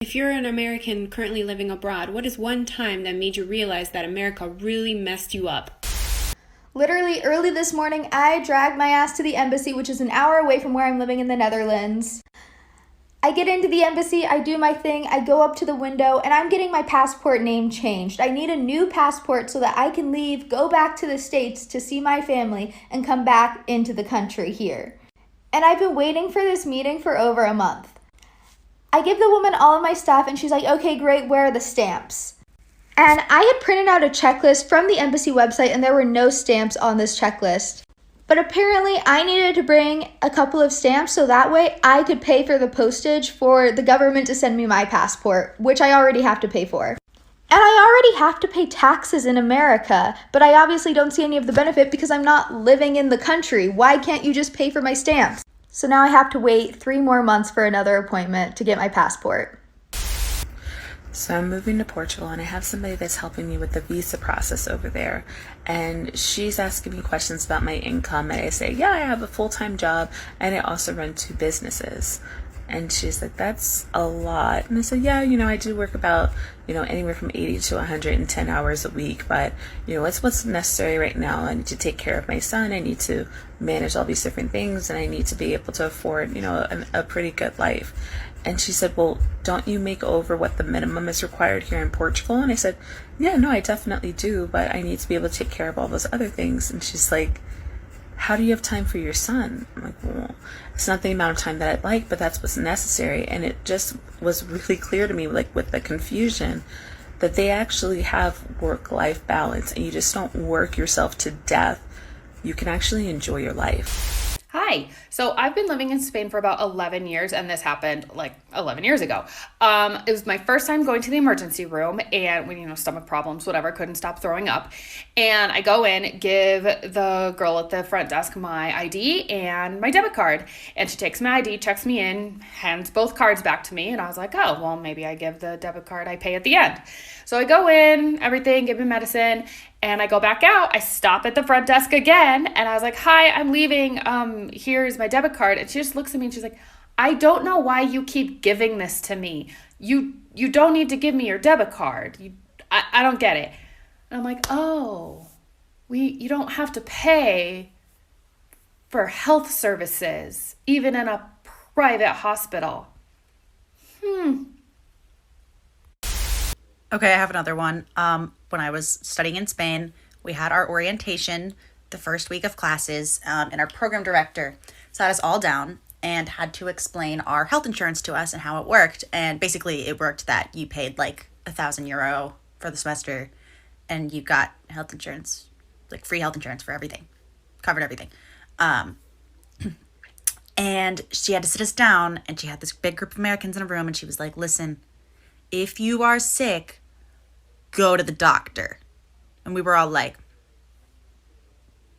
If you're an American currently living abroad, what is one time that made you realize that America really messed you up? Literally early this morning, I dragged my ass to the embassy, which is an hour away from where I'm living in the Netherlands. I get into the embassy, I do my thing, I go up to the window, and I'm getting my passport name changed. I need a new passport so that I can leave, go back to the States to see my family, and come back into the country here. And I've been waiting for this meeting for over a month. I give the woman all of my stuff, and she's like, okay, great, where are the stamps? And I had printed out a checklist from the embassy website, and there were no stamps on this checklist. But apparently, I needed to bring a couple of stamps so that way I could pay for the postage for the government to send me my passport, which I already have to pay for. And I already have to pay taxes in America, but I obviously don't see any of the benefit because I'm not living in the country. Why can't you just pay for my stamps? So now I have to wait 3 more months for another appointment to get my passport. So I'm moving to Portugal and I have somebody that's helping me with the visa process over there. And she's asking me questions about my income. And I say, yeah, I have a full-time job and I also run 2 businesses. And she's like, that's a lot. And I said, yeah, I do work about, anywhere from 80 to 110 hours a week. But, it's what's necessary right now. I need to take care of my son. I need to manage all these different things. And I need to be able to afford, a pretty good life. And she said, well, don't you make over what the minimum is required here in Portugal? And I said, yeah, no, I definitely do. But I need to be able to take care of all those other things. And she's like, how do you have time for your son? I'm like, well, it's not the amount of time that I'd like, but that's what's necessary. And it just was really clear to me, like with the confusion, that they actually have work-life balance and you just don't work yourself to death. You can actually enjoy your life. Hi. So I've been living in Spain for about 11 years, and this happened like 11 years ago. It was my first time going to the emergency room, and when, stomach problems, whatever, couldn't stop throwing up. And I go in, give the girl at the front desk my ID and my debit card. And she takes my ID, checks me in, hands both cards back to me. And I was like, oh, well, maybe I give the debit card, I pay at the end. So I go in, everything, give me medicine, and I go back out. I stop at the front desk again, and I was like, hi, I'm leaving. Here's my debit card. And she just looks at me and she's like, I don't know why you keep giving this to me. You don't need to give me your debit card. I don't get it. And I'm like, oh, you don't have to pay for health services, even in a private hospital. Okay, I have another one. When I was studying in Spain, we had our orientation the first week of classes, and our program director sat us all down and had to explain our health insurance to us and how it worked. And basically it worked that you paid like €1,000 for the semester and you got health insurance, like free health insurance for everything, covered everything. And she had to sit us down, and she had this big group of Americans in a room, and she was like, listen, if you are sick, go to the doctor. And we were all like,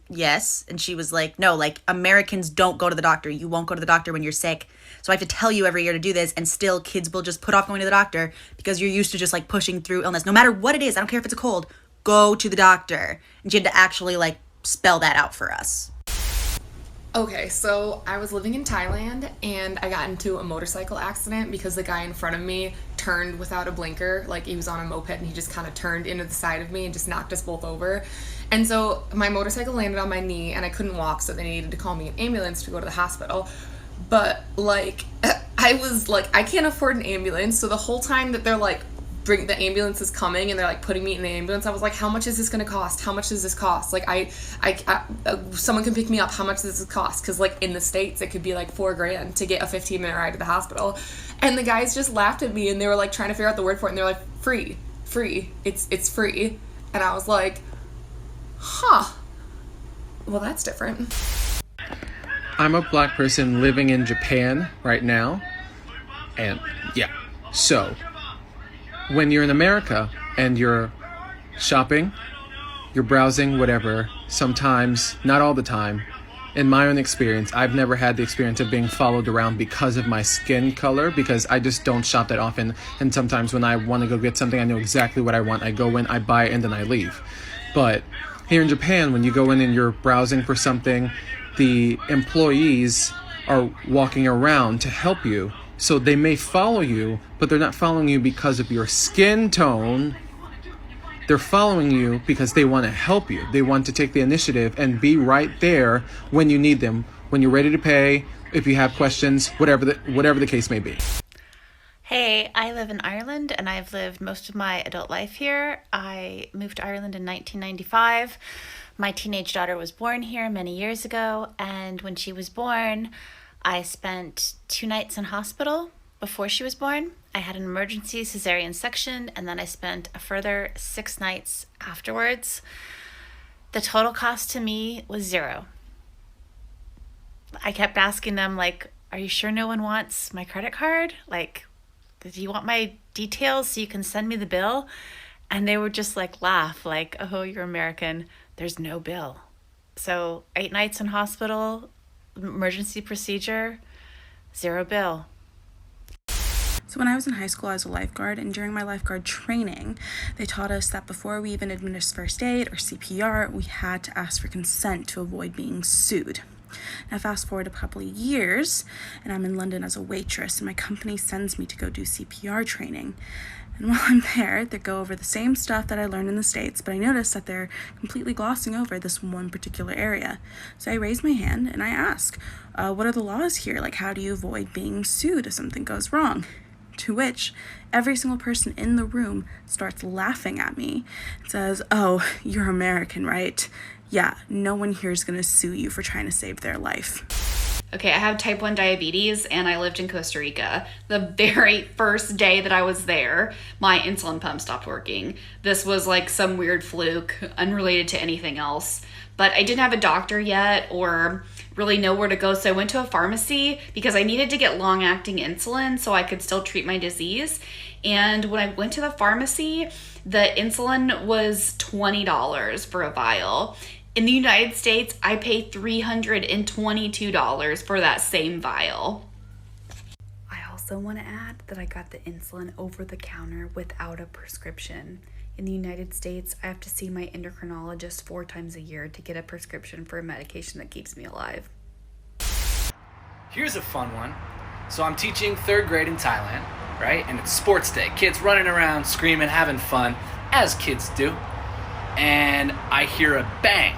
yes. And she was like, no, like Americans don't go to the doctor. You won't go to the doctor when you're sick. So I have to tell you every year to do this. And still kids will just put off going to the doctor because you're used to just like pushing through illness. No matter what it is, I don't care if it's a cold, go to the doctor. And she had to actually like spell that out for us. Okay, so I was living in Thailand and I got into a motorcycle accident because the guy in front of me turned without a blinker. Like he was on a moped and he just kind of turned into the side of me and just knocked us both over. And so my motorcycle landed on my knee and I couldn't walk, so they needed to call me an ambulance to go to the hospital. But like I was like, I can't afford an ambulance, so the whole time that they're like, the ambulance is coming and they're like putting me in the ambulance, I was like, how much is this gonna cost? How much does this cost? Like I someone can pick me up, how much does this cost? Because like in the States it could be like $4,000 to get a 15-minute ride to the hospital. And the guys just laughed at me and they were like trying to figure out the word for it, and they're like, free, it's free. And I was like, well, that's different. I'm a black person living in Japan right now, and yeah, so when you're in America and you're shopping, you're browsing, whatever, sometimes, not all the time, in my own experience, I've never had the experience of being followed around because of my skin color, because I just don't shop that often. And sometimes when I want to go get something, I know exactly what I want. I go in, I buy it, and then I leave. But here in Japan, when you go in and you're browsing for something, the employees are walking around to help you. So they may follow you, but they're not following you because of your skin tone. They're following you because they want to help you. They want to take the initiative and be right there when you need them, when you're ready to pay, if you have questions, whatever the case may be. Hey, I live in Ireland and I've lived most of my adult life here. I moved to Ireland in 1995. My teenage daughter was born here many years ago, and when she was born, I spent 2 nights in hospital before she was born. I had an emergency cesarean section, and then I spent a further 6 nights afterwards. The total cost to me was 0. I kept asking them, like, are you sure no one wants my credit card? Like, do you want my details so you can send me the bill? And they would just like laugh, like, oh, you're American. There's no bill. So 8 nights in hospital, emergency procedure, 0 bill. So when I was in high school, I was a lifeguard, and during my lifeguard training, they taught us that before we even administer first aid or CPR, we had to ask for consent to avoid being sued. Now fast forward a couple of years, and I'm in London as a waitress, and my company sends me to go do CPR training. And while I'm there, they go over the same stuff that I learned in the States, but I notice that they're completely glossing over this one particular area. So I raise my hand and I ask, what are the laws here? Like, how do you avoid being sued if something goes wrong? To which every single person in the room starts laughing at me and says, oh, you're American, right? Yeah, no one here is going to sue you for trying to save their life. Okay, I have type 1 diabetes and I lived in Costa Rica. The very first day that I was there, my insulin pump stopped working. This was like some weird fluke, unrelated to anything else. But I didn't have a doctor yet or really know where to go, so I went to a pharmacy because I needed to get long-acting insulin so I could still treat my disease. And when I went to the pharmacy, the insulin was $20 for a vial. In the United States, I paid $322 for that same vial. I also want to add that I got the insulin over the counter without a prescription. In the United States, I have to see my endocrinologist 4 times a year to get a prescription for a medication that keeps me alive. Here's a fun one. So I'm teaching 3rd grade in Thailand, right? And it's sports day. Kids running around, screaming, having fun, as kids do. And I hear a bang.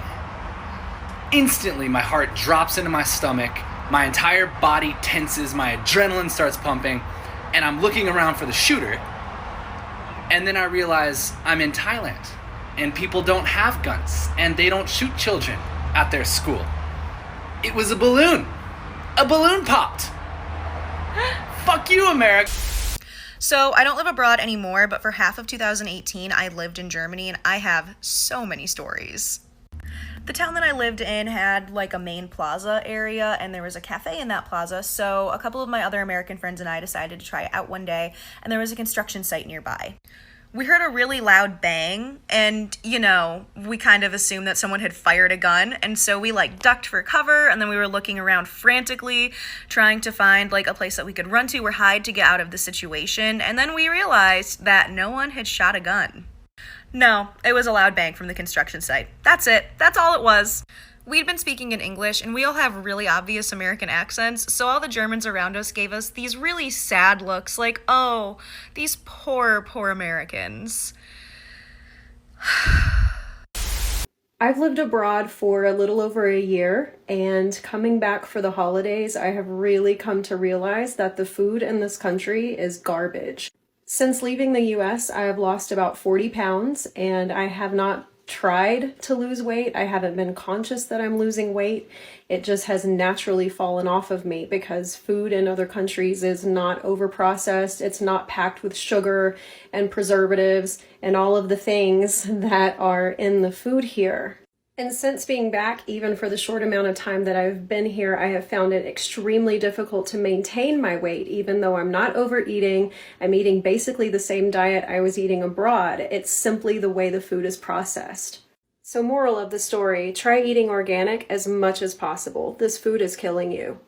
Instantly, my heart drops into my stomach, my entire body tenses, my adrenaline starts pumping, and I'm looking around for the shooter. And then I realize I'm in Thailand, and people don't have guns, and they don't shoot children at their school. It was a balloon. A balloon popped. Fuck you, America. So I don't live abroad anymore, but for half of 2018, I lived in Germany, and I have so many stories. The town that I lived in had like a main plaza area, and there was a cafe in that plaza, so a couple of my other American friends and I decided to try it out one day, and there was a construction site nearby. We heard a really loud bang, and, you know, we kind of assumed that someone had fired a gun, and so we, like, ducked for cover, and then we were looking around frantically, trying to find, like, a place that we could run to or hide to get out of the situation, and then we realized that no one had shot a gun. No, it was a loud bang from the construction site. That's it. That's all it was. We'd been speaking in English, and we all have really obvious American accents, so all the Germans around us gave us these really sad looks, like, oh, these poor, poor Americans. I've lived abroad for a little over a year, and coming back for the holidays, I have really come to realize that the food in this country is garbage. Since leaving the US, I have lost about 40 pounds, and I have not tried to lose weight. I haven't been conscious that I'm losing weight. It just has naturally fallen off of me because food in other countries is not over-processed. It's not packed with sugar and preservatives and all of the things that are in the food here. And since being back, even for the short amount of time that I've been here, I have found it extremely difficult to maintain my weight, even though I'm not overeating. I'm eating basically the same diet I was eating abroad. It's simply the way the food is processed. So moral of the story, try eating organic as much as possible. This food is killing you.